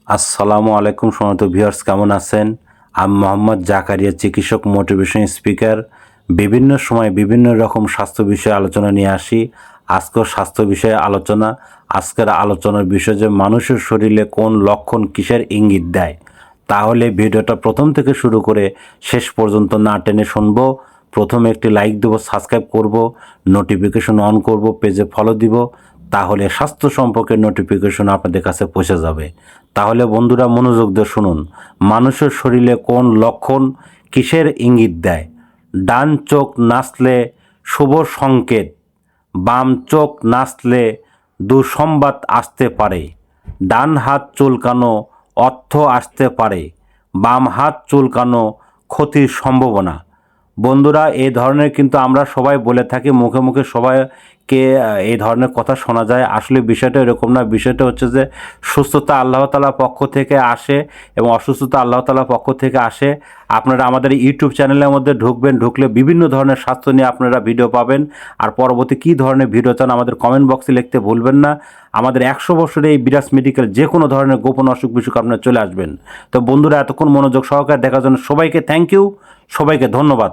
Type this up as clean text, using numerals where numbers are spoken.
আসসালামু আলাইকুম সম্মানিত ভিউয়ার্স, কেমন আছেন? আমি মোহাম্মদ জাকারিয়া, চিকিৎসক, মোটিভেশন স্পিকার। বিভিন্ন সময় বিভিন্ন রকম স্বাস্থ্য বিষয়ে আলোচনা নিয়ে আসি। আজকেও স্বাস্থ্য বিষয়ে আলোচনা। আজকের আলোচনার বিষয় যে মানুষের শরীরে কোন লক্ষণ কিসের ইঙ্গিত দেয়। তাহলে ভিডিওটা প্রথম থেকে শুরু করে শেষ পর্যন্ত না টেনে শুনবো। প্রথমে একটি লাইক দেবো, সাবস্ক্রাইব করব, নোটিফিকেশন অন করব, পেজে ফলো দিব। তাহলে স্বাস্থ্য সম্পর্কে নোটিফিকেশন আপনাদের কাছে পৌঁছে যাবে। তাহলে বন্ধুরা মনোযোগ দিয়ে শুনুন। মানুষের শরীরে কোন লক্ষণ কিসের ইঙ্গিত দেয়? ডান চোখ নাচলে শুভ সংকেত, বাম চোখ নাচলে দুঃসংবাদ আসতে পারে। ডান হাত চুলকানো অর্থ আসতে পারে, বাম হাত চুলকানো ক্ষতির সম্ভাবনা। বন্ধুরা, এই ধরনের কিন্তু আমরা সবাই বলে থাকি, মুখে মুখে সবাইকে এই ধরনের কথা শোনা যায়। আসলে বিষয়টা এরকম না। বিষয়টা হচ্ছে যে সুস্থতা আল্লাহ তাআলার পক্ষ থেকে আসে এবং অসুস্থতা আল্লাহ তাআলার পক্ষ থেকে আসে। আপনারা আমাদের ইউটিউব চ্যানেলের মধ্যে ঢুকবেন, ঢুকলে বিভিন্ন ধরনের স্বাস্থ্য নিয়ে আপনারা ভিডিও পাবেন। আর পরবর্তী কী ধরনের ভিডিও চান আমাদের কমেন্ট বক্সে লিখতে ভুলবেন না। আমাদের 100 বছরে এই বিরাজ মেডিকেল যে কোনো ধরনের গোপন অসুখ বিসুখ আপনারা চলে আসবেন। তো বন্ধুরা, এতক্ষণ মনোযোগ সহকারে দেখার জন্য সবাইকে থ্যাংক ইউ, সবাইকে ধন্যবাদ।